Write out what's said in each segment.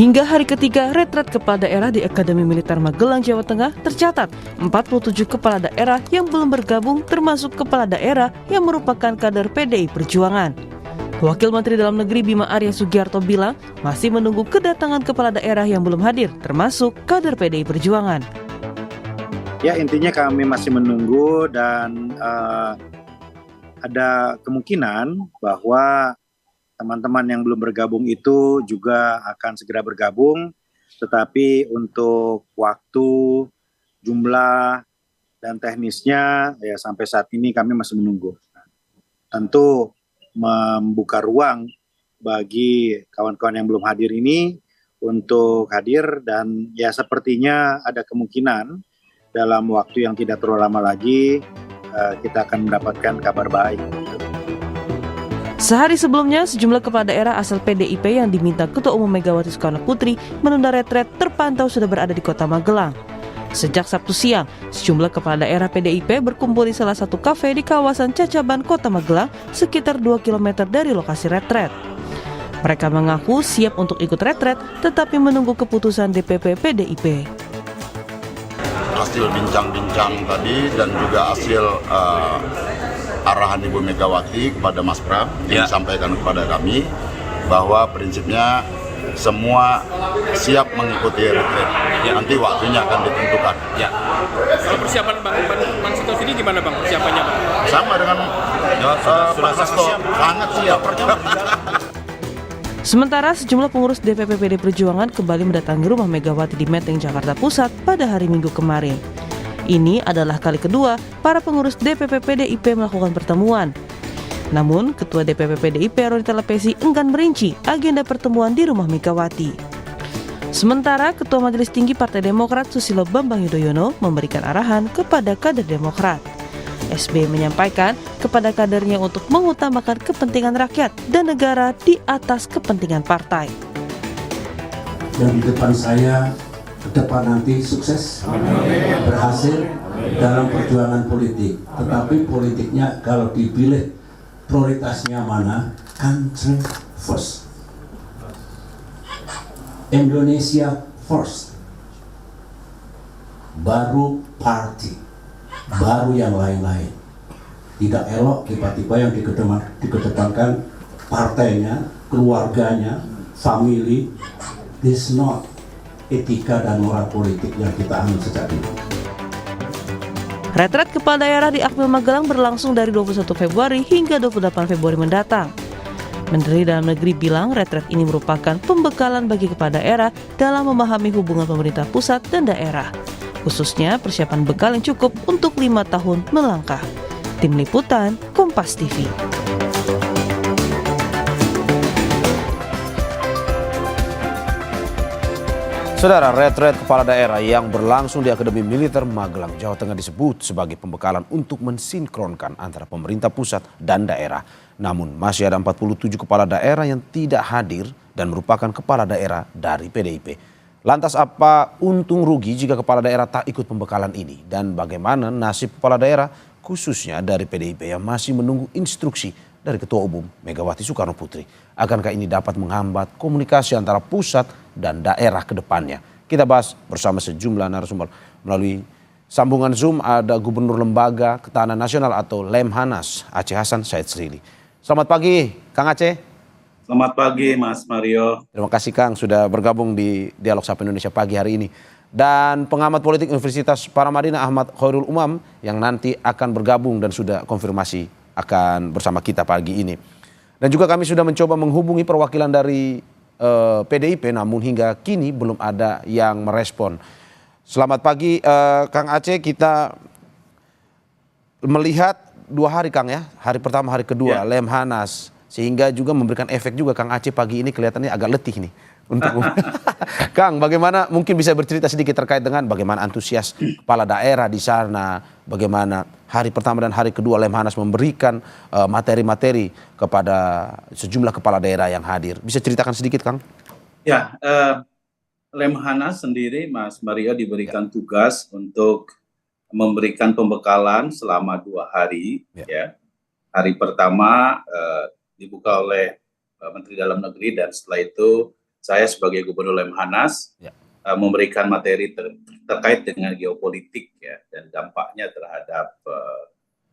Hingga hari ketiga retret kepala daerah di Akademi Militer Magelang, Jawa Tengah tercatat 47 kepala daerah yang belum bergabung termasuk kepala daerah yang merupakan kader PDI Perjuangan. Wakil Menteri Dalam Negeri Bima Arya Sugiarto bilang masih menunggu kedatangan kepala daerah yang belum hadir termasuk kader PDI Perjuangan. Ya, intinya kami masih menunggu dan ada kemungkinan bahwa teman-teman yang belum bergabung itu juga akan segera bergabung, tetapi untuk waktu, jumlah, dan teknisnya ya sampai saat ini kami masih menunggu. Tentu membuka ruang bagi kawan-kawan yang belum hadir ini untuk hadir dan ya sepertinya ada kemungkinan dalam waktu yang tidak terlalu lama lagi kita akan mendapatkan kabar baik. Sehari sebelumnya, sejumlah kepala daerah asal PDIP yang diminta Ketua Umum Megawati Soekarno Putri menunda retret terpantau sudah berada di Kota Magelang. Sejak Sabtu siang, sejumlah kepala daerah PDIP berkumpul di salah satu kafe di kawasan Cacaban, Kota Magelang, sekitar 2 km dari lokasi retret. Mereka mengaku siap untuk ikut retret, tetapi menunggu keputusan DPP PDIP. Hasil bincang-bincang tadi dan juga hasil arahan Ibu Megawati kepada Mas Pram yang disampaikan kepada kami bahwa prinsipnya semua siap mengikuti retret. Nanti waktunya akan ditentukan. Kalau persiapan Bang Sito sini gimana Bang persiapannya Bang? Sama dengan Pak Hasto, sangat siap. Sementara sejumlah pengurus DPP PD Perjuangan kembali mendatangi rumah Megawati di Menteng, Jakarta Pusat pada hari Minggu kemarin. Ini adalah kali kedua para pengurus DPP PDIP melakukan pertemuan. Namun, Ketua DPP PDIP Roni Talapesi enggan merinci agenda pertemuan di rumah Megawati. Sementara Ketua Majelis Tinggi Partai Demokrat Susilo Bambang Yudhoyono memberikan arahan kepada kader Demokrat. SBY menyampaikan kepada kadernya untuk mengutamakan kepentingan rakyat dan negara di atas kepentingan partai. Dan di depan saya, ke depan nanti sukses, berhasil dalam perjuangan politik. Tetapi politiknya kalau dipilih prioritasnya mana? Country first. Indonesia first. Baru party. Baru yang lain-lain. Tidak elok tiba-tiba yang dikedepankan partainya, keluarganya, family. This not etika dan moral politik yang kita anut sejak dulu. Retret kepala daerah di Akmil Magelang berlangsung dari 21 Februari hingga 28 Februari mendatang. Menteri Dalam Negeri bilang retret ini merupakan pembekalan bagi kepala daerah dalam memahami hubungan pemerintah pusat dan daerah. Khususnya persiapan bekal yang cukup untuk 5 tahun melangkah. Tim Liputan, Kompas TV. Saudara, retret kepala daerah yang berlangsung di Akademi Militer Magelang, Jawa Tengah disebut sebagai pembekalan untuk mensinkronkan antara pemerintah pusat dan daerah. Namun masih ada 47 kepala daerah yang tidak hadir dan merupakan kepala daerah dari PDIP. Lantas apa untung rugi jika kepala daerah tak ikut pembekalan ini? Dan bagaimana nasib kepala daerah khususnya dari PDIP yang masih menunggu instruksi dari Ketua Umum Megawati Soekarno Putri? Akankah ini dapat menghambat komunikasi antara pusat dan daerah ke depannya? Kita bahas bersama sejumlah narasumber. Melalui sambungan Zoom ada Gubernur Lembaga Ketahanan Nasional atau Lemhanas, Aceh Hasan Said Srili. Selamat pagi, Kang Aceh. Selamat pagi, Mas Mario. Terima kasih, Kang, sudah bergabung di Dialog Sapa Indonesia pagi hari ini. Dan pengamat politik Universitas Paramadina Ahmad Khairul Umam yang nanti akan bergabung dan sudah konfirmasi akan bersama kita pagi ini. Dan juga kami sudah mencoba menghubungi perwakilan dari PDIP, namun hingga kini belum ada yang merespon. Selamat pagi, Kang Aceh. Kita melihat 2 hari, Kang, ya. Hari pertama, hari kedua, Lemhanas. Sehingga juga memberikan efek juga Kang Aceh pagi ini kelihatannya agak letih nih. Untuk Kang, bagaimana mungkin bisa bercerita sedikit terkait dengan bagaimana antusias kepala daerah di sana, bagaimana hari pertama dan hari kedua Lemhanas memberikan materi-materi kepada sejumlah kepala daerah yang hadir. Bisa ceritakan sedikit, Kang? Ya, Lemhanas sendiri, Mas Mario, diberikan tugas untuk memberikan pembekalan selama 2 hari. Ya. Hari pertama dibuka oleh Menteri Dalam Negeri dan setelah itu saya sebagai Gubernur Lemhanas memberikan materi terkait dengan geopolitik ya dan dampaknya terhadap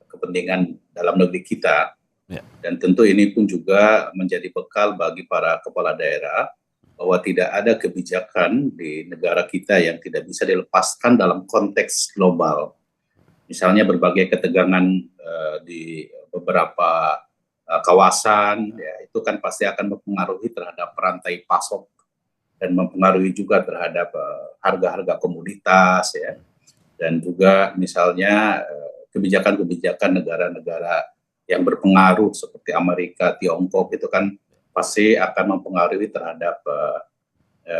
kepentingan dalam negeri kita. Dan tentu ini pun juga menjadi bekal bagi para kepala daerah bahwa tidak ada kebijakan di negara kita yang tidak bisa dilepaskan dalam konteks global. Misalnya berbagai ketegangan di beberapa kawasan, ya, itu kan pasti akan mempengaruhi terhadap rantai pasok dan mempengaruhi juga terhadap harga-harga komoditas, ya, dan juga misalnya kebijakan-kebijakan negara-negara yang berpengaruh seperti Amerika, Tiongkok itu kan pasti akan mempengaruhi terhadap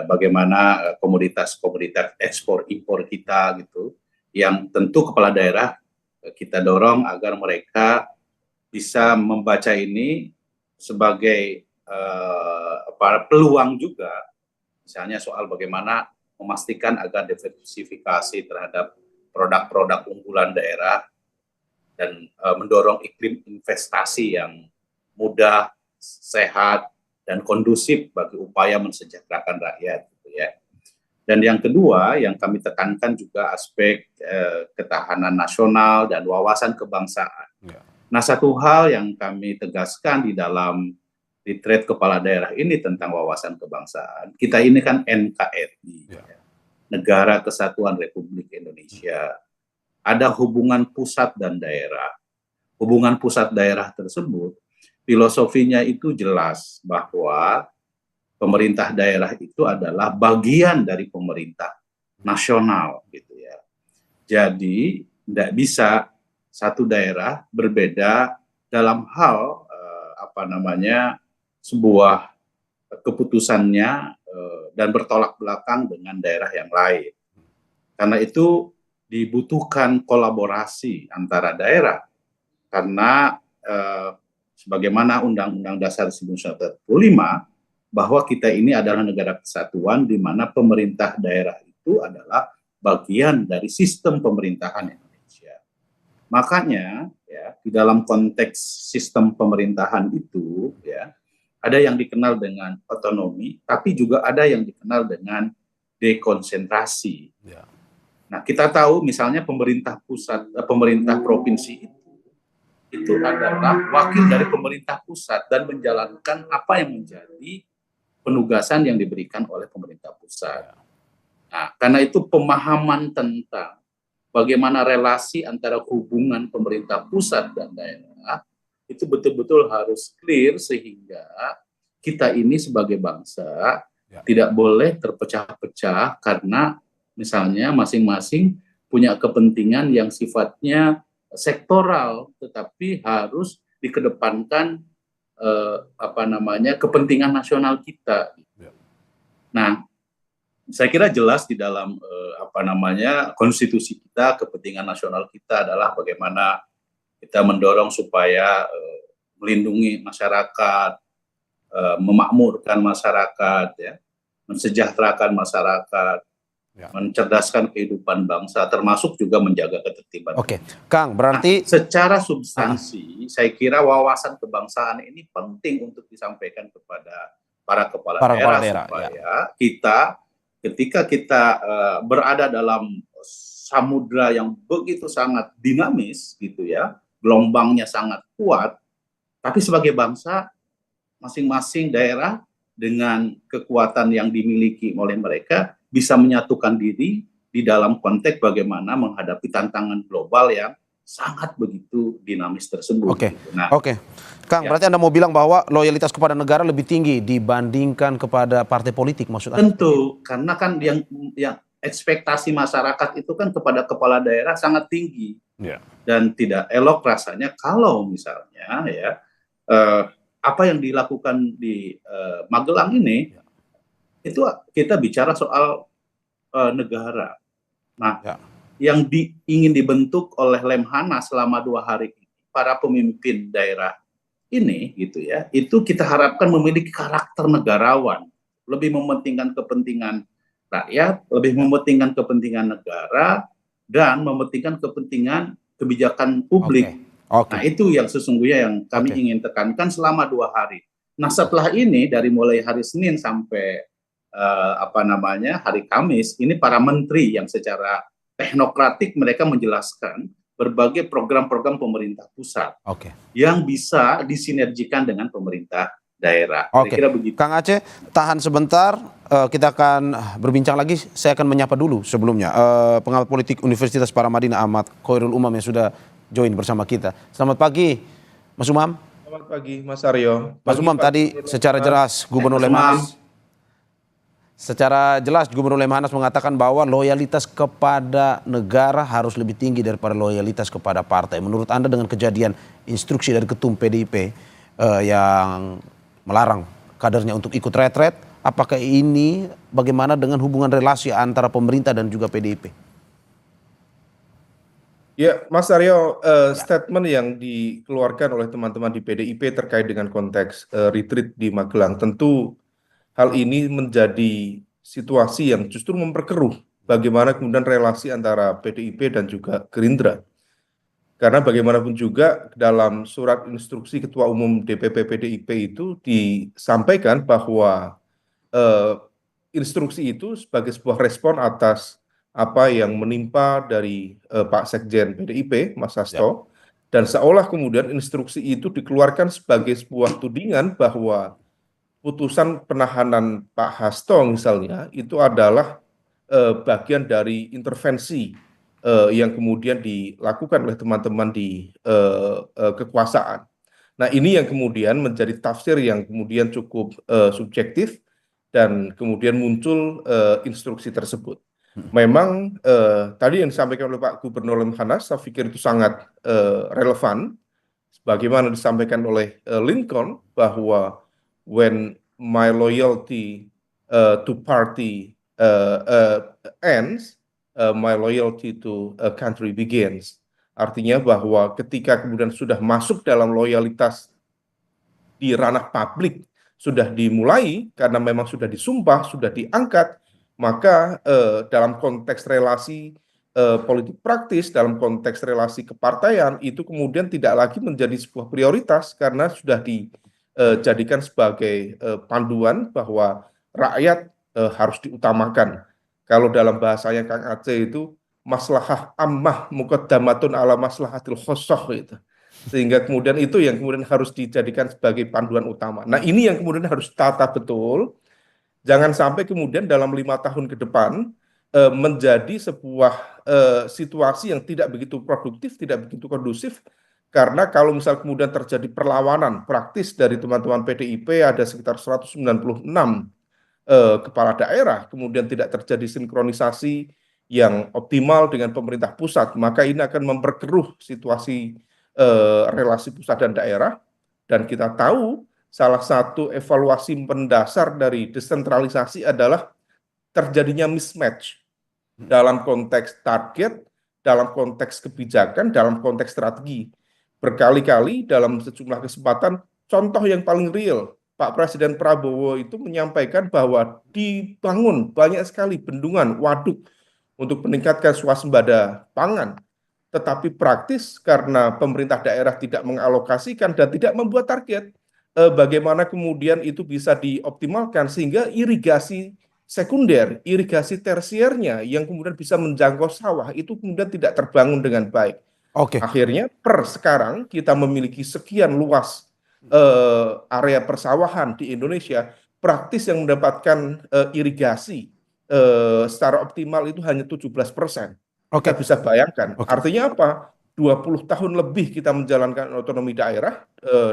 bagaimana komoditas-komoditas ekspor-impor kita gitu, yang tentu kepala daerah kita dorong agar mereka bisa membaca ini sebagai peluang juga, misalnya soal bagaimana memastikan agar diversifikasi terhadap produk-produk unggulan daerah dan mendorong iklim investasi yang mudah, sehat, dan kondusif bagi upaya mensejahterakan rakyat, gitu ya. Dan yang kedua, yang kami tekankan juga aspek ketahanan nasional dan wawasan kebangsaan. Nah, satu hal yang kami tegaskan di dalam retreat kepala daerah ini tentang wawasan kebangsaan, kita ini kan NKRI, Negara Kesatuan Republik Indonesia. Ada hubungan pusat dan daerah. Hubungan pusat daerah tersebut, filosofinya itu jelas bahwa pemerintah daerah itu adalah bagian dari pemerintah nasional, gitu ya. Jadi tidak bisa satu daerah berbeda dalam hal sebuah keputusannya dan bertolak belakang dengan daerah yang lain. Karena itu dibutuhkan kolaborasi antara daerah, karena sebagaimana Undang-Undang Dasar 1945 bahwa kita ini adalah negara kesatuan di mana pemerintah daerah itu adalah bagian dari sistem pemerintahan Indonesia. Makanya ya, di dalam konteks sistem pemerintahan itu ya, ada yang dikenal dengan otonomi, tapi juga ada yang dikenal dengan dekonsentrasi. Nah, kita tahu misalnya pemerintah pusat, pemerintah provinsi itu adalah wakil dari pemerintah pusat dan menjalankan apa yang menjadi penugasan yang diberikan oleh pemerintah pusat. Nah, karena itu pemahaman tentang bagaimana relasi antara hubungan pemerintah pusat dan daerah itu betul-betul harus clear sehingga kita ini sebagai bangsa tidak boleh terpecah-pecah karena misalnya masing-masing punya kepentingan yang sifatnya sektoral, tetapi harus dikedepankan kepentingan nasional kita. Nah, saya kira jelas di dalam konstitusi kita, kepentingan nasional kita adalah bagaimana kita mendorong supaya melindungi masyarakat, memakmurkan masyarakat, ya, mensejahterakan masyarakat, mencerdaskan kehidupan bangsa, termasuk juga menjaga ketertiban. Oke, Kang, berarti secara substansi, saya kira wawasan kebangsaan ini penting untuk disampaikan kepada para kepala daerah supaya kita, ketika kita berada dalam samudra yang begitu sangat dinamis, gitu ya, gelombangnya sangat kuat, tapi sebagai bangsa, masing-masing daerah dengan kekuatan yang dimiliki oleh mereka bisa menyatukan diri di dalam konteks bagaimana menghadapi tantangan global yang sangat begitu dinamis tersebut. Oke, Kang, berarti Anda mau bilang bahwa loyalitas kepada negara lebih tinggi dibandingkan kepada partai politik, maksud Anda? Tentu, karena kan yang ekspektasi masyarakat itu kan kepada kepala daerah sangat tinggi, dan tidak elok rasanya kalau misalnya ya apa yang dilakukan di Magelang ini. Itu kita bicara soal negara. Nah, yang ingin dibentuk oleh Lemhanas selama 2 hari ini, para pemimpin daerah ini, gitu ya, itu kita harapkan memiliki karakter negarawan, lebih mementingkan kepentingan rakyat, lebih mementingkan kepentingan negara, dan mementingkan kepentingan kebijakan publik. Nah, itu yang sesungguhnya yang kami ingin tekankan selama 2 hari. Nah, setelah ini dari mulai hari Senin sampai hari Kamis ini para menteri yang secara teknokratik mereka menjelaskan berbagai program-program pemerintah pusat Oke. yang bisa disinergikan dengan pemerintah daerah. Oke. Kira-kira begitu. Kang Aceh, tahan sebentar. Kita akan berbincang lagi. Saya akan menyapa dulu sebelumnya pengamat politik Universitas Paramadina Ahmad Khairul Umam yang sudah join bersama kita. Selamat pagi, Mas Umam. Selamat pagi, Mas Aryo. Mas Umam, tadi secara jelas Gubernur Lemhanas mengatakan bahwa loyalitas kepada negara harus lebih tinggi daripada loyalitas kepada partai. Menurut Anda dengan kejadian instruksi dari Ketum PDIP yang melarang kadernya untuk ikut retret, apakah ini bagaimana dengan hubungan relasi antara pemerintah dan juga PDIP? Ya, Mas Aryo, statement yang dikeluarkan oleh teman-teman di PDIP terkait dengan konteks retreat di Magelang, tentu hal ini menjadi situasi yang justru memperkeruh bagaimana kemudian relasi antara PDIP dan juga Gerindra. Karena bagaimanapun juga dalam surat instruksi Ketua Umum DPP PDIP itu disampaikan bahwa instruksi itu sebagai sebuah respon atas apa yang menimpa dari Pak Sekjen PDIP, Mas Hasto, dan seolah kemudian instruksi itu dikeluarkan sebagai sebuah tudingan bahwa putusan penahanan Pak Hasto misalnya itu adalah bagian dari intervensi yang kemudian dilakukan oleh teman-teman di kekuasaan. Nah, ini yang kemudian menjadi tafsir yang kemudian cukup subjektif dan kemudian muncul instruksi tersebut. Memang tadi yang disampaikan oleh Pak Gubernur Lemhanas, saya pikir itu sangat relevan, sebagaimana disampaikan oleh Lincoln bahwa when my loyalty to party ends, my loyalty to a country begins. Artinya bahwa ketika kemudian sudah masuk dalam loyalitas di ranah publik, sudah dimulai karena memang sudah disumpah, sudah diangkat, maka dalam konteks relasi politik praktis, dalam konteks relasi kepartaian, itu kemudian tidak lagi menjadi sebuah prioritas karena sudah dijadikan sebagai panduan bahwa rakyat harus diutamakan. Kalau dalam bahasanya Kang Aceh itu maslahah ammah muqaddamatun ala maslahatil khosoh gitu. Sehingga kemudian itu yang kemudian harus dijadikan sebagai panduan utama. Nah, ini yang kemudian harus ditata betul. Jangan sampai kemudian dalam 5 tahun ke depan menjadi sebuah situasi yang tidak begitu produktif, tidak begitu kondusif. Karena kalau misal kemudian terjadi perlawanan praktis dari teman-teman PDIP, ada sekitar 196 kepala daerah, kemudian tidak terjadi sinkronisasi yang optimal dengan pemerintah pusat, maka ini akan memperkeruh situasi relasi pusat dan daerah. Dan kita tahu salah satu evaluasi mendasar dari desentralisasi adalah terjadinya mismatch dalam konteks target, dalam konteks kebijakan, dalam konteks strategi. Berkali-kali dalam sejumlah kesempatan, contoh yang paling real, Pak Presiden Prabowo itu menyampaikan bahwa dibangun banyak sekali bendungan, waduk untuk meningkatkan swasembada pangan. Tetapi praktis karena pemerintah daerah tidak mengalokasikan dan tidak membuat target, bagaimana kemudian itu bisa dioptimalkan sehingga irigasi sekunder, irigasi tersiernya yang kemudian bisa menjangkau sawah itu kemudian tidak terbangun dengan baik. Oke. Akhirnya per sekarang kita memiliki sekian luas area persawahan di Indonesia, praktis yang mendapatkan irigasi secara optimal itu hanya 17%. Kita bisa bayangkan. Artinya apa? 20 tahun lebih kita menjalankan otonomi daerah,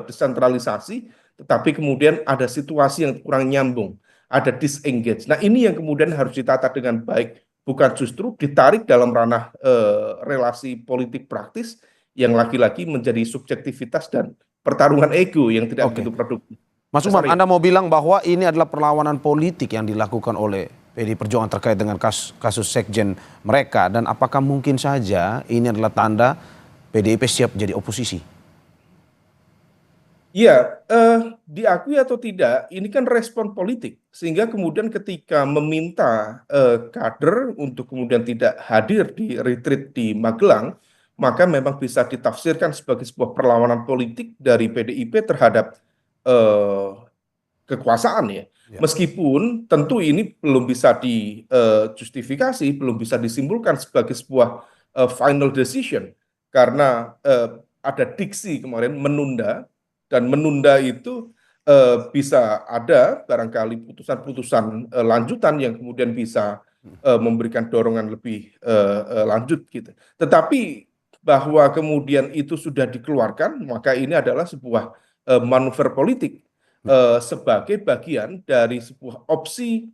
desentralisasi, tetapi kemudian ada situasi yang kurang nyambung, ada disengage. Nah, ini yang kemudian harus ditata dengan baik, bukan justru ditarik dalam ranah relasi politik praktis yang lagi-lagi menjadi subjektivitas dan pertarungan ego yang tidak begitu produktif. Mas Umam, Anda mau bilang bahwa ini adalah perlawanan politik yang dilakukan oleh PDI Perjuangan terkait dengan kasus sekjen mereka, dan apakah mungkin saja ini adalah tanda PDIP siap jadi oposisi? Iya, diakui atau tidak, ini kan respon politik. Sehingga kemudian ketika meminta kader untuk kemudian tidak hadir di retreat di Magelang, maka memang bisa ditafsirkan sebagai sebuah perlawanan politik dari PDIP terhadap kekuasaan ya. Meskipun tentu ini belum bisa dijustifikasi, belum bisa disimpulkan sebagai sebuah final decision karena ada diksi kemarin menunda, dan menunda itu bisa ada barangkali putusan-putusan lanjutan yang kemudian bisa memberikan dorongan lebih lanjut gitu. Tetapi bahwa kemudian itu sudah dikeluarkan, maka ini adalah sebuah manuver politik sebagai bagian dari sebuah opsi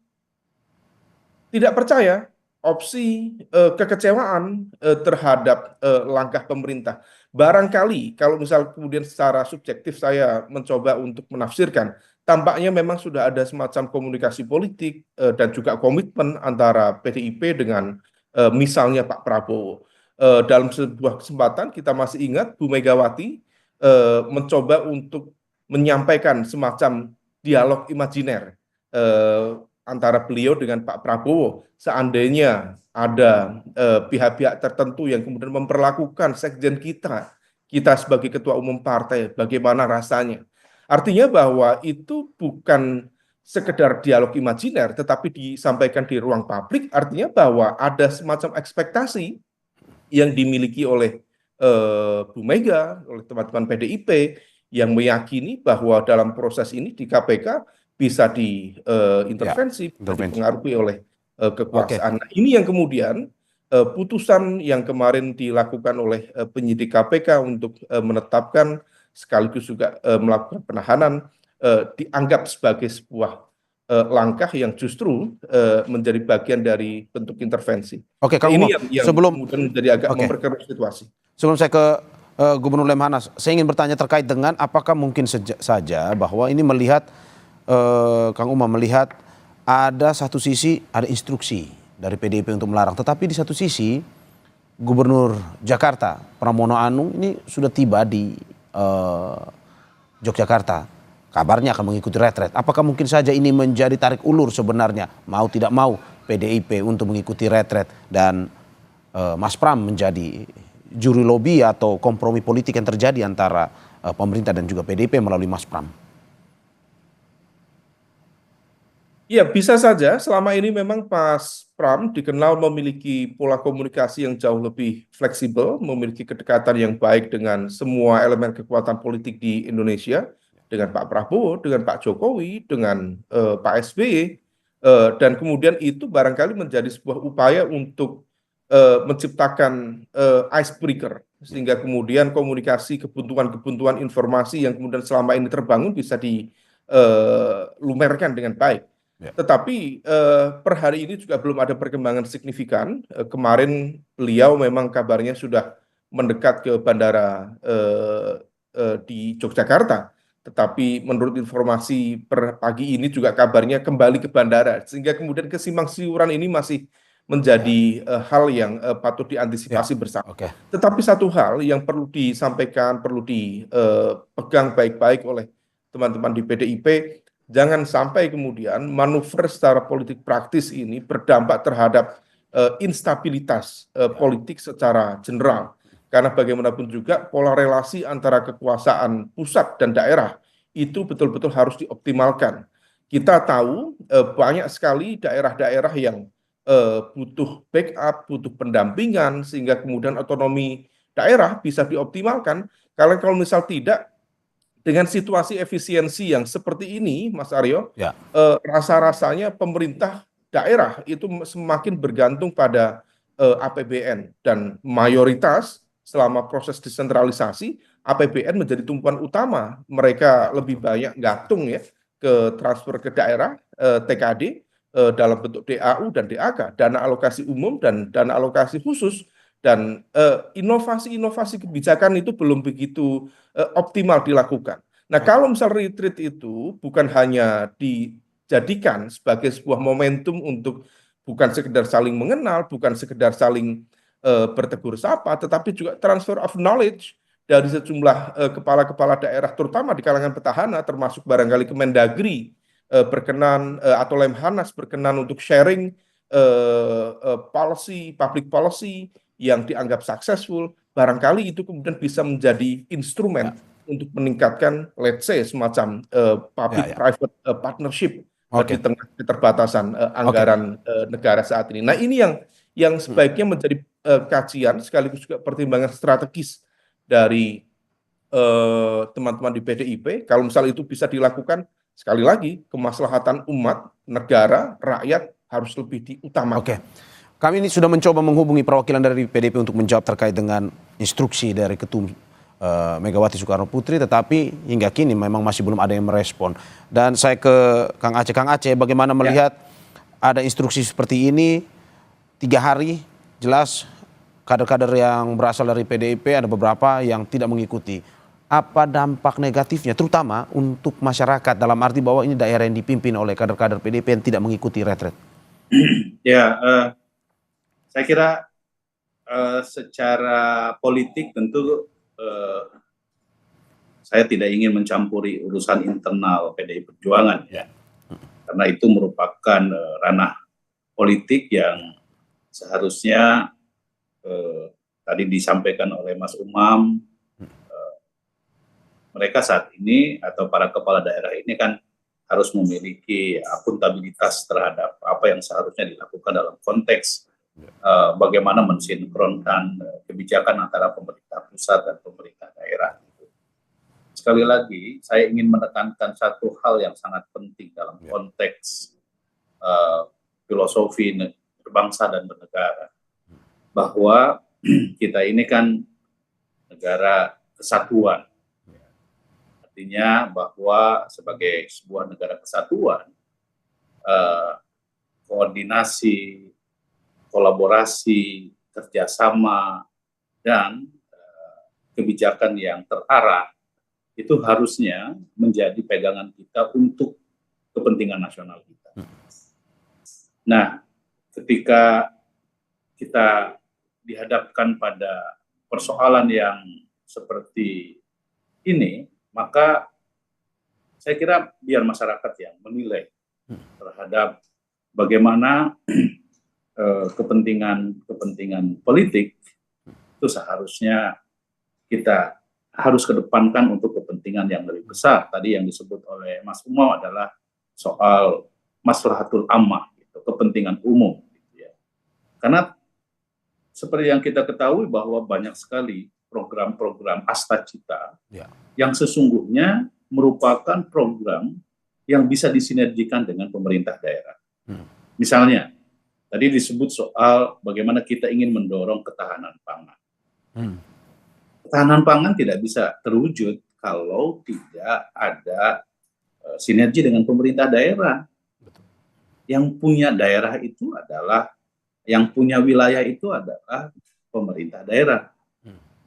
tidak percaya, opsi kekecewaan terhadap langkah pemerintah. Barangkali kalau misal kemudian secara subjektif saya mencoba untuk menafsirkan, tampaknya memang sudah ada semacam komunikasi politik dan juga komitmen antara PDIP dengan misalnya Pak Prabowo. Dalam sebuah kesempatan kita masih ingat Bu Megawati mencoba untuk menyampaikan semacam dialog imajiner antara beliau dengan Pak Prabowo. Seandainya ada pihak-pihak tertentu yang kemudian memperlakukan sekjen kita sebagai ketua umum partai, bagaimana rasanya? Artinya bahwa itu bukan sekedar dialog imajiner, tetapi disampaikan di ruang publik, artinya bahwa ada semacam ekspektasi yang dimiliki oleh Bu Mega, oleh teman-teman PDIP, yang meyakini bahwa dalam proses ini di KPK bisa diintervensi, dipengaruhi oleh kekuasaan. Nah, ini yang kemudian putusan yang kemarin dilakukan oleh penyidik KPK untuk menetapkan sekaligus juga melakukan penahanan dianggap sebagai sebuah langkah yang justru menjadi bagian dari bentuk intervensi. Oke, Kang ini Umam, yang kemudian menjadi agak memperkeruh situasi. Sebelum saya ke Gubernur Lemhanas, saya ingin bertanya terkait dengan apakah mungkin saja bahwa ini melihat Kang Umam melihat ada satu sisi ada instruksi dari PDIP untuk melarang, tetapi di satu sisi Gubernur Jakarta Pramono Anung ini sudah tiba di Yogyakarta, kabarnya akan mengikuti retret. Apakah mungkin saja ini menjadi tarik ulur sebenarnya mau tidak mau PDIP untuk mengikuti retret dan Mas Pram menjadi juri lobby atau kompromi politik yang terjadi antara pemerintah dan juga PDIP melalui Mas Pram? Ya, bisa saja. Selama ini memang Mas Pram dikenal memiliki pola komunikasi yang jauh lebih fleksibel, memiliki kedekatan yang baik dengan semua elemen kekuatan politik di Indonesia, dengan Pak Prabowo, dengan Pak Jokowi, dengan Pak SBY, dan kemudian itu barangkali menjadi sebuah upaya untuk menciptakan icebreaker, sehingga kemudian komunikasi kebuntuan-kebuntuan informasi yang kemudian selama ini terbangun bisa dilumerkan dengan baik. Tetapi per hari ini juga belum ada perkembangan signifikan. Kemarin beliau memang kabarnya sudah mendekat ke bandara di Yogyakarta, tetapi menurut informasi per pagi ini juga kabarnya kembali ke bandara, sehingga kemudian kesimpang siuran ini masih menjadi hal yang patut diantisipasi bersama. Tetapi satu hal yang perlu disampaikan, perlu dipegang baik-baik oleh teman-teman di PDIP, jangan sampai kemudian manuver secara politik praktis ini berdampak terhadap instabilitas politik secara general. Karena bagaimanapun juga pola relasi antara kekuasaan pusat dan daerah itu betul-betul harus dioptimalkan. Kita tahu banyak sekali daerah-daerah yang butuh backup, butuh pendampingan, sehingga kemudian otonomi daerah bisa dioptimalkan. Kalau misal tidak, dengan situasi efisiensi yang seperti ini, Mas Aryo, rasa-rasanya pemerintah daerah itu semakin bergantung pada APBN, dan mayoritas selama proses desentralisasi APBN menjadi tumpuan utama. Mereka lebih banyak gantung ya ke transfer ke daerah, TKD, dalam bentuk DAU dan DAK, dana alokasi umum dan dana alokasi khusus, dan inovasi-inovasi kebijakan itu belum begitu optimal dilakukan. Nah, kalau misal retreat itu bukan hanya dijadikan sebagai sebuah momentum untuk bukan sekedar saling mengenal, bukan sekedar saling bertegur sapa, tetapi juga transfer of knowledge dari sejumlah kepala-kepala daerah, terutama di kalangan petahana, termasuk barangkali Kemendagri berkenan atau Lemhanas berkenan untuk sharing policy, public policy yang dianggap successful, barangkali itu kemudian bisa menjadi instrumen untuk meningkatkan, let's say, semacam public-private partnership di tengah keterbatasan anggaran negara saat ini. Nah, ini yang sebaiknya menjadi kajian sekaligus juga pertimbangan strategis dari teman-teman di PDIP. Kalau misalnya itu bisa dilakukan, sekali lagi, kemaslahatan umat, negara, rakyat harus lebih diutamakan. Kami ini sudah mencoba menghubungi perwakilan dari PDIP untuk menjawab terkait dengan instruksi dari Ketum Megawati Soekarno Putri, tetapi hingga kini memang masih belum ada yang merespon. Dan saya ke Kang Aceh. Kang Aceh, bagaimana melihat ada instruksi seperti ini 3 hari, jelas kader-kader yang berasal dari PDIP ada beberapa yang tidak mengikuti. Apa dampak negatifnya, terutama untuk masyarakat, dalam arti bahwa ini daerah yang dipimpin oleh kader-kader PDIP yang tidak mengikuti retret? Saya kira secara politik tentu saya tidak ingin mencampuri urusan internal PDI Perjuangan, karena itu merupakan ranah politik yang seharusnya tadi disampaikan oleh Mas Umam, mereka saat ini atau para kepala daerah ini kan harus memiliki akuntabilitas terhadap apa yang seharusnya dilakukan dalam konteks bagaimana mensinkronkan kebijakan antara pemerintah pusat dan pemerintah daerah. Sekali lagi, saya ingin menekankan satu hal yang sangat penting dalam konteks filosofi berbangsa dan bernegara, bahwa kita ini kan negara kesatuan. Artinya bahwa sebagai sebuah negara kesatuan, koordinasi, kolaborasi, kerjasama, dan kebijakan yang terarah itu harusnya menjadi pegangan kita untuk kepentingan nasional kita. Nah, ketika kita dihadapkan pada persoalan yang seperti ini, maka saya kira biar masyarakat yang menilai terhadap bagaimana kepentingan politik itu seharusnya kita harus kedepankan untuk kepentingan yang lebih besar. Tadi yang disebut oleh Mas Umam adalah soal maslahatul ammah, gitu, kepentingan umum. Gitu ya. Karena seperti yang kita ketahui bahwa banyak sekali program-program Astacita yang sesungguhnya merupakan program yang bisa disinergikan dengan pemerintah daerah. Misalnya, tadi disebut soal bagaimana kita ingin mendorong ketahanan pangan. Ketahanan pangan tidak bisa terwujud kalau tidak ada sinergi dengan pemerintah daerah. Yang punya daerah itu adalah, yang punya wilayah itu adalah pemerintah daerah.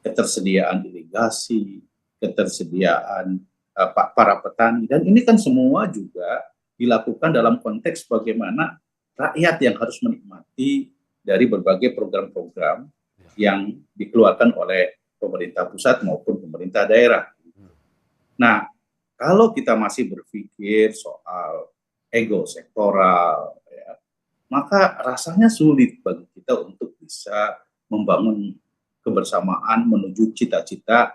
Ketersediaan irigasi, ketersediaan para petani, dan ini kan semua juga dilakukan dalam konteks bagaimana rakyat yang harus menikmati dari berbagai program-program yang dikeluarkan oleh pemerintah pusat maupun pemerintah daerah. Nah, kalau kita masih berpikir soal ego sektoral, ya, maka rasanya sulit bagi kita untuk bisa membangun kebersamaan menuju cita-cita,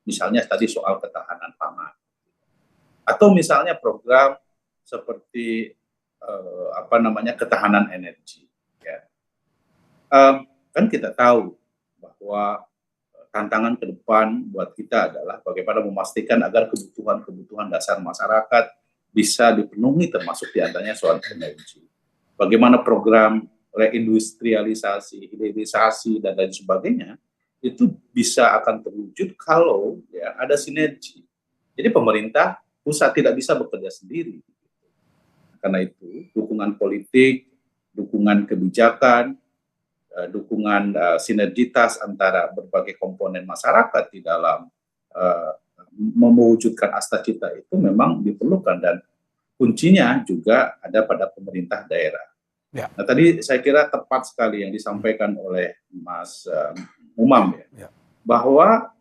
misalnya tadi soal ketahanan pangan. Atau misalnya program seperti ketahanan energi. Ya. Kan kita tahu bahwa tantangan ke depan buat kita adalah bagaimana memastikan agar kebutuhan-kebutuhan dasar masyarakat bisa dipenuhi, termasuk diantaranya soal energi. Bagaimana program reindustrialisasi, hilirisasi, dan lain sebagainya, itu bisa akan terwujud kalau ya, ada sinergi. Jadi pemerintah pusat tidak bisa bekerja sendiri. Karena itu, dukungan politik, dukungan kebijakan, dukungan sinergitas antara berbagai komponen masyarakat di dalam mewujudkan Astacita itu memang diperlukan, dan kuncinya juga ada pada pemerintah daerah. Nah, tadi saya kira tepat sekali yang disampaikan oleh Mas Umam, ya, bahwa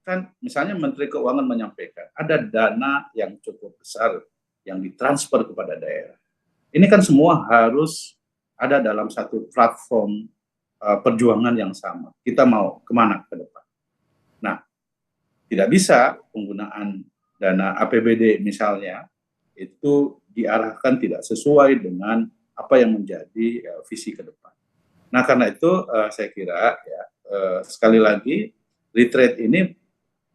kan misalnya Menteri Keuangan menyampaikan ada dana yang cukup besar yang ditransfer kepada daerah. Ini kan semua harus ada dalam satu platform perjuangan yang sama. Kita mau kemana ke depan? Nah, tidak bisa penggunaan dana APBD misalnya itu diarahkan tidak sesuai dengan apa yang menjadi visi ke depan. Nah, karena itu saya kira ya sekali lagi retreat ini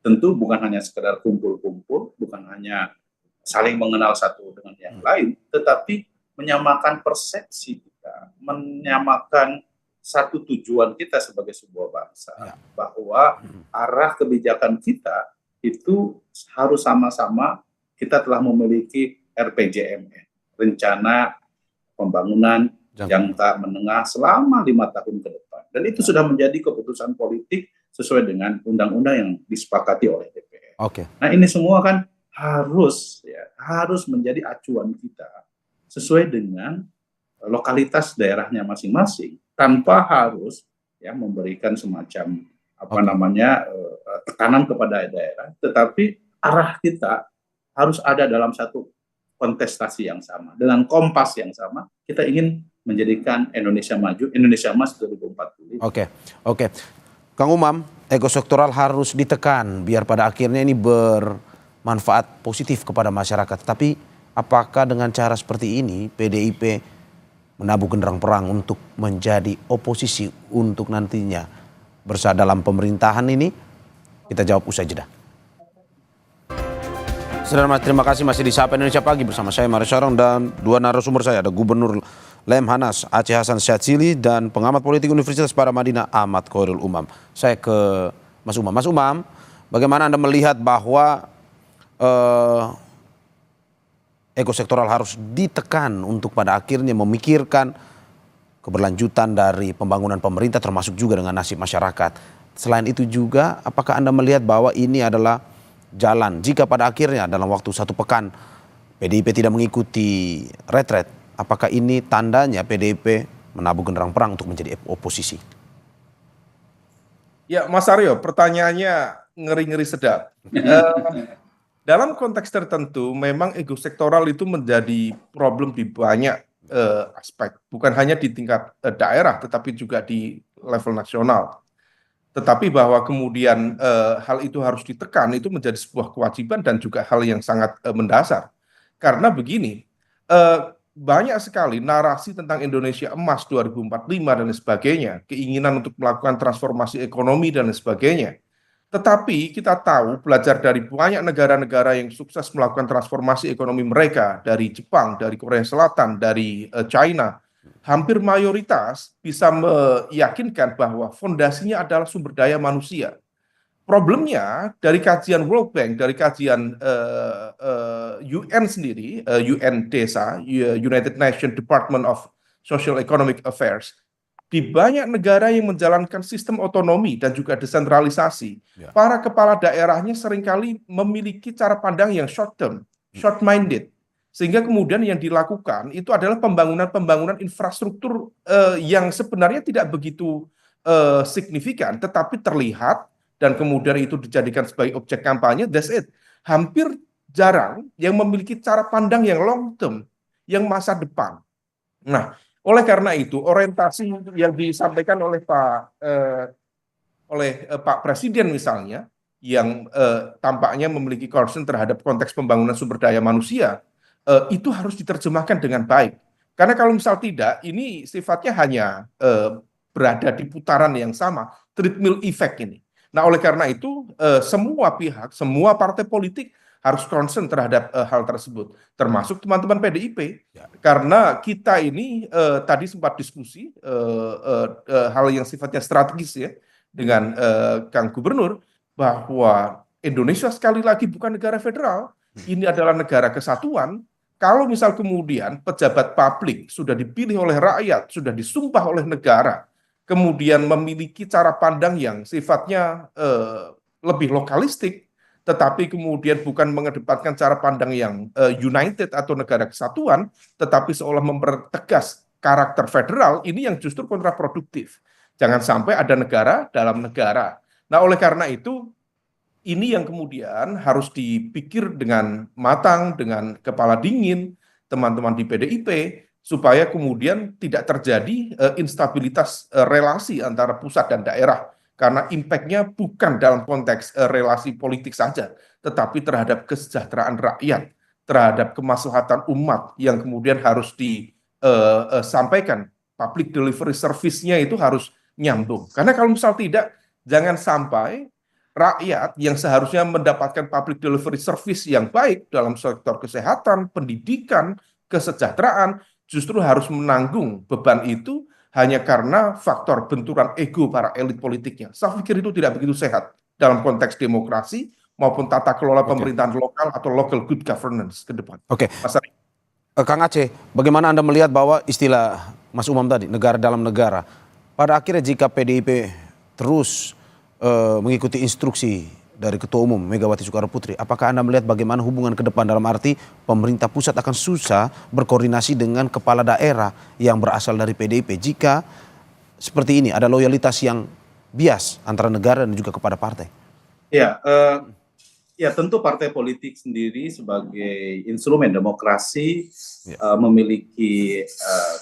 tentu bukan hanya sekedar kumpul-kumpul, bukan hanya saling mengenal satu dengan yang lain, tetapi menyamakan persepsi kita, menyamakan satu tujuan kita sebagai sebuah bangsa, bahwa arah kebijakan kita itu harus sama-sama. Kita telah memiliki RPJMN, rencana pembangunan jangka menengah selama 5 tahun ke depan. Dan itu sudah menjadi keputusan politik sesuai dengan undang-undang yang disepakati oleh DPR. Nah, ini semua kan harus menjadi acuan kita sesuai dengan lokalitas daerahnya masing-masing, tanpa harus memberikan semacam tekanan kepada daerah, tetapi arah kita harus ada dalam satu kontestasi yang sama, dengan kompas yang sama. Kita ingin menjadikan Indonesia maju, Indonesia Emas 2045. Oke. Kang Umam, ego sektoral harus ditekan biar pada akhirnya ini bermanfaat positif kepada masyarakat. Tapi apakah dengan cara seperti ini PDIP menabuh genderang perang untuk menjadi oposisi untuk nantinya bersama dalam pemerintahan ini? Kita jawab usai jeda. Saudara, terima kasih masih di Sapa Indonesia Pagi bersama saya Mario Sarong dan dua narasumber saya, ada Gubernur Lemhanas Aceh Hasan Syadzili dan pengamat politik Universitas Paramadina Ahmad Khairul Umam. Saya ke Mas Umam. Mas Umam, bagaimana Anda melihat bahwa ego sektoral harus ditekan untuk pada akhirnya memikirkan keberlanjutan dari pembangunan pemerintah termasuk juga dengan nasib masyarakat. Selain itu juga, apakah Anda melihat bahwa ini adalah jalan jika pada akhirnya dalam waktu 1 pekan PDIP tidak mengikuti retret, apakah ini tandanya PDIP menabuh genderang perang untuk menjadi oposisi? Ya, Mas Aryo, pertanyaannya ngeri-ngeri sedap. Dalam konteks tertentu, memang ego sektoral itu menjadi problem di banyak aspek, bukan hanya di tingkat daerah, tetapi juga di level nasional. Tetapi bahwa kemudian hal itu harus ditekan itu menjadi sebuah kewajiban dan juga hal yang sangat mendasar. Karena begini, banyak sekali narasi tentang Indonesia Emas 2045 dan sebagainya, keinginan untuk melakukan transformasi ekonomi dan sebagainya. Tetapi kita tahu, belajar dari banyak negara-negara yang sukses melakukan transformasi ekonomi mereka, dari Jepang, dari Korea Selatan, dari China, hampir mayoritas bisa meyakinkan bahwa fondasinya adalah sumber daya manusia. Problemnya dari kajian World Bank, dari kajian UN sendiri, UNDESA, United Nations Department of Social Economic Affairs, di banyak negara yang menjalankan sistem otonomi dan juga desentralisasi, para kepala daerahnya seringkali memiliki cara pandang yang short term, short-minded. Sehingga kemudian yang dilakukan itu adalah pembangunan infrastruktur yang sebenarnya tidak begitu signifikan, tetapi terlihat dan kemudian itu dijadikan sebagai objek kampanye. That's it. Hampir jarang yang memiliki cara pandang yang long term, yang masa depan. Nah, oleh karena itu orientasi yang disampaikan oleh Pak Presiden misalnya, yang tampaknya memiliki concern terhadap konteks pembangunan sumber daya manusia, itu harus diterjemahkan dengan baik. Karena kalau misal tidak, ini sifatnya hanya berada di putaran yang sama, treadmill effect ini. Nah, oleh karena itu, semua pihak, semua partai politik harus concern terhadap hal tersebut, termasuk teman-teman PDIP. Karena kita ini tadi sempat diskusi hal yang sifatnya strategis ya dengan Kang Gubernur, bahwa Indonesia sekali lagi bukan negara federal, ini adalah negara kesatuan. Kalau misal kemudian pejabat publik sudah dipilih oleh rakyat, sudah disumpah oleh negara, kemudian memiliki cara pandang yang sifatnya lebih lokalistik, tetapi kemudian bukan mengedepankan cara pandang yang united atau negara kesatuan, tetapi seolah mempertegas karakter federal, ini yang justru kontraproduktif. Jangan sampai ada negara dalam negara. Nah, oleh karena itu, ini yang kemudian harus dipikir dengan matang, dengan kepala dingin, teman-teman di PDIP, supaya kemudian tidak terjadi instabilitas relasi antara pusat dan daerah karena impact-nya bukan dalam konteks relasi politik saja, tetapi terhadap kesejahteraan rakyat, terhadap kemaslahatan umat yang kemudian harus disampaikan. Public delivery service-nya itu harus nyambung. Karena kalau misal tidak, jangan sampai rakyat yang seharusnya mendapatkan public delivery service yang baik dalam sektor kesehatan, pendidikan, kesejahteraan, justru harus menanggung beban itu hanya karena faktor benturan ego para elit politiknya. Saya pikir itu tidak begitu sehat dalam konteks demokrasi maupun tata kelola pemerintahan lokal atau local good governance ke depan. Oke. Kang Aceh, bagaimana Anda melihat bahwa istilah Mas Umam tadi, negara dalam negara, pada akhirnya jika PDIP terus mengikuti instruksi dari Ketua Umum Megawati Soekarno Putri, apakah Anda melihat bagaimana hubungan ke depan, dalam arti pemerintah pusat akan susah berkoordinasi dengan kepala daerah yang berasal dari PDIP jika seperti ini, ada loyalitas yang bias antara negara dan juga kepada partai? Ya, tentu partai politik sendiri sebagai instrumen demokrasi memiliki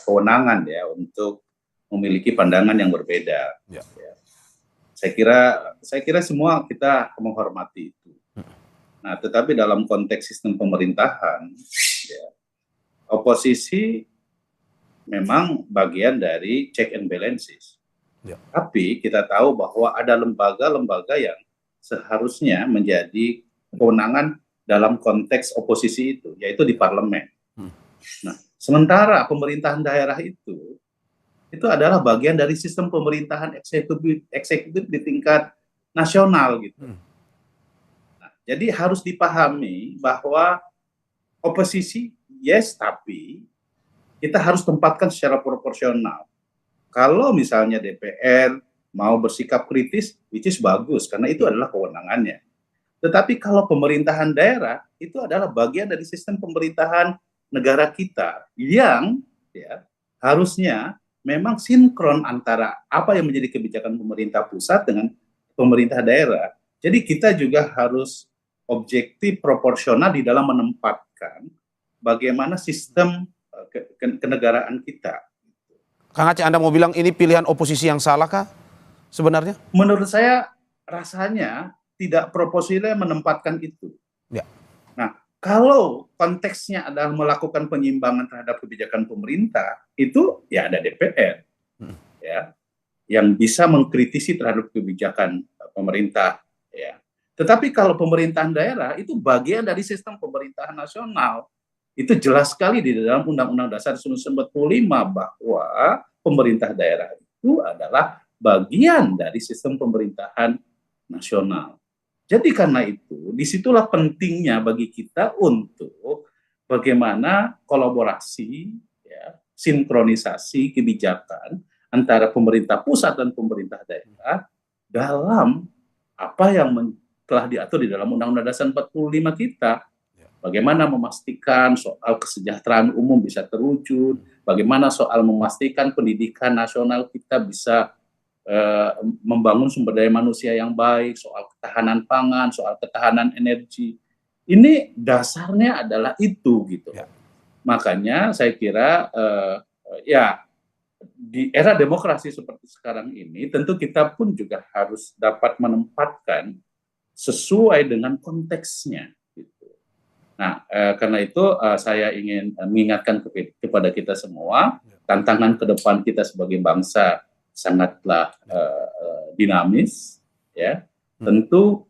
kewenangan ya untuk memiliki pandangan yang berbeda. Ya. Saya kira semua kita menghormati itu. Nah, tetapi dalam konteks sistem pemerintahan, ya, oposisi memang bagian dari check and balances. Ya. Tapi kita tahu bahwa ada lembaga-lembaga yang seharusnya menjadi kewenangan dalam konteks oposisi itu, yaitu di parlemen. Nah, sementara pemerintahan daerah itu adalah bagian dari sistem pemerintahan eksekutif di tingkat nasional gitu. Nah, jadi harus dipahami bahwa oposisi yes, tapi kita harus tempatkan secara proporsional. Kalau misalnya DPR mau bersikap kritis, which is bagus karena itu adalah kewenangannya. Tetapi kalau pemerintahan daerah itu adalah bagian dari sistem pemerintahan negara kita yang ya harusnya memang sinkron antara apa yang menjadi kebijakan pemerintah pusat dengan pemerintah daerah. Jadi kita juga harus objektif, proporsional di dalam menempatkan bagaimana sistem kenegaraan kita. Kang Aceh, Anda mau bilang ini pilihan oposisi yang salah kah sebenarnya? Menurut saya rasanya tidak proporsional menempatkan itu. Ya. Nah, kalau konteksnya adalah melakukan penyimbangan terhadap kebijakan pemerintah, itu ya ada DPR, ya, yang bisa mengkritisi terhadap kebijakan pemerintah, ya. Tetapi kalau pemerintahan daerah itu bagian dari sistem pemerintahan nasional, itu jelas sekali di dalam Undang-Undang Dasar 1945 bahwa pemerintah daerah itu adalah bagian dari sistem pemerintahan nasional. Jadi karena itu, disitulah pentingnya bagi kita untuk bagaimana kolaborasi, ya, sinkronisasi kebijakan antara pemerintah pusat dan pemerintah daerah dalam apa yang telah diatur di dalam Undang-Undang Dasar 45 kita. Bagaimana memastikan soal kesejahteraan umum bisa terwujud, bagaimana soal memastikan pendidikan nasional kita bisa membangun sumber daya manusia yang baik, soal ketahanan pangan, soal ketahanan energi. Ini dasarnya adalah itu gitu. Ya. Makanya saya kira ya di era demokrasi seperti sekarang ini tentu kita pun juga harus dapat menempatkan sesuai dengan konteksnya gitu. Nah, karena itu saya ingin mengingatkan kepada kita semua, tantangan ke depan kita sebagai bangsa sangatlah dinamis, ya. Tentu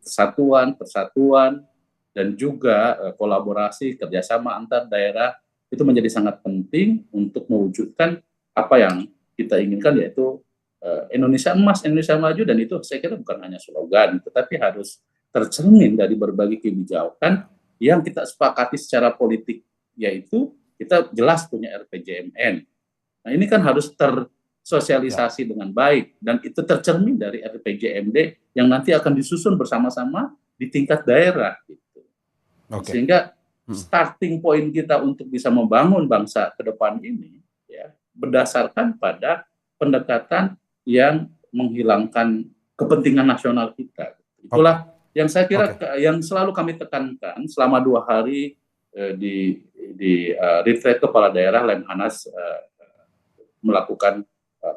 persatuan dan juga kolaborasi kerjasama antar daerah itu menjadi sangat penting untuk mewujudkan apa yang kita inginkan, yaitu Indonesia emas, Indonesia maju, dan itu saya kira bukan hanya slogan, tetapi harus tercermin dari berbagai kebijakan yang kita sepakati secara politik, yaitu kita jelas punya RPJMN. Nah, ini kan harus sosialisasi dengan baik, dan itu tercermin dari RPJMD yang nanti akan disusun bersama-sama di tingkat daerah gitu. Sehingga starting point kita untuk bisa membangun bangsa ke depan ini ya berdasarkan pada pendekatan yang menghilangkan kepentingan nasional kita. Itulah yang saya kira yang selalu kami tekankan selama 2 hari di retreat kepala daerah, Lemhanas melakukan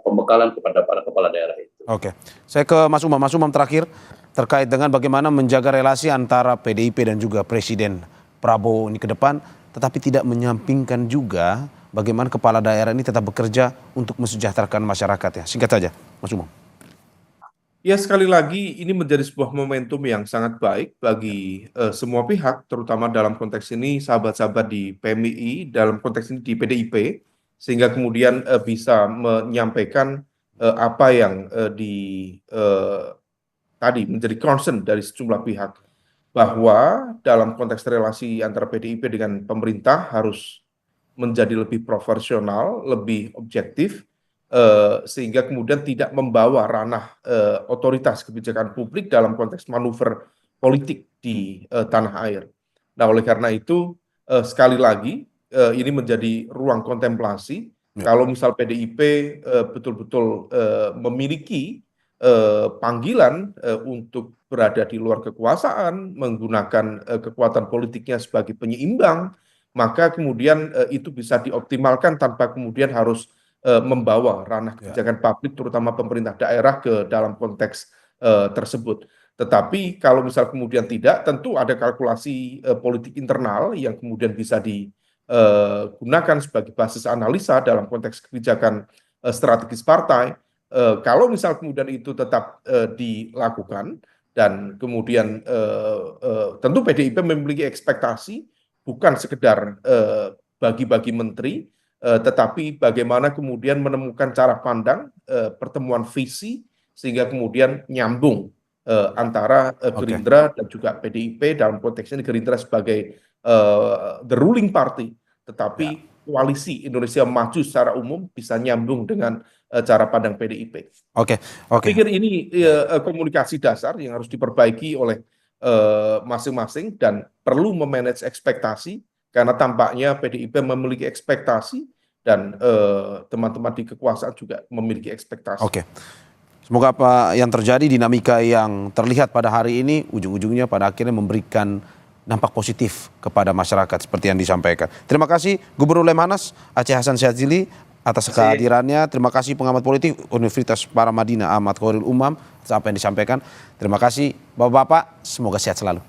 pembekalan kepada para kepala daerah itu. Oke, saya ke Mas Umam. Mas Umam terakhir terkait dengan bagaimana menjaga relasi antara PDIP dan juga Presiden Prabowo ini ke depan, tetapi tidak menyampingkan juga bagaimana kepala daerah ini tetap bekerja untuk mensejahterakan masyarakat ya. Singkat saja, Mas Umam. Ya, sekali lagi ini menjadi sebuah momentum yang sangat baik bagi semua pihak, terutama dalam konteks ini sahabat-sahabat di PMII, dalam konteks ini di PDIP, sehingga kemudian bisa menyampaikan apa yang tadi menjadi concern dari sejumlah pihak, bahwa dalam konteks relasi antara PDIP dengan pemerintah harus menjadi lebih profesional, lebih objektif, sehingga kemudian tidak membawa ranah otoritas kebijakan publik dalam konteks manuver politik di tanah air. Nah, oleh karena itu sekali lagi ini menjadi ruang kontemplasi. Kalau misal PDIP betul-betul memiliki panggilan untuk berada di luar kekuasaan, menggunakan kekuatan politiknya sebagai penyeimbang, maka kemudian itu bisa dioptimalkan tanpa kemudian harus membawa ranah kebijakan publik terutama pemerintah daerah ke dalam konteks tersebut. Tetapi kalau misal kemudian tidak, tentu ada kalkulasi politik internal yang kemudian bisa digunakan sebagai basis analisa dalam konteks kebijakan strategis partai. Kalau misal kemudian itu tetap dilakukan dan kemudian tentu PDIP memiliki ekspektasi bukan sekedar bagi-bagi menteri, tetapi bagaimana kemudian menemukan cara pandang, pertemuan visi, sehingga kemudian nyambung antara Gerindra dan juga PDIP, dalam konteks ini Gerindra sebagai the ruling party, tetapi koalisi Indonesia Maju secara umum bisa nyambung dengan cara pandang PDIP. Oke. Saya pikir ini komunikasi dasar yang harus diperbaiki oleh masing-masing dan perlu memanage ekspektasi, karena tampaknya PDIP memiliki ekspektasi dan teman-teman di kekuasaan juga memiliki ekspektasi. Oke. Semoga apa yang terjadi, dinamika yang terlihat pada hari ini ujung-ujungnya pada akhirnya memberikan dampak positif kepada masyarakat seperti yang disampaikan. Terima kasih Gubernur Lemhanas Aceh Hasan Syadzili atas kehadirannya. Terima kasih pengamat politik Universitas Paramadina Ahmad Khairul Umam atas apa yang disampaikan. Terima kasih Bapak-bapak, semoga sehat selalu.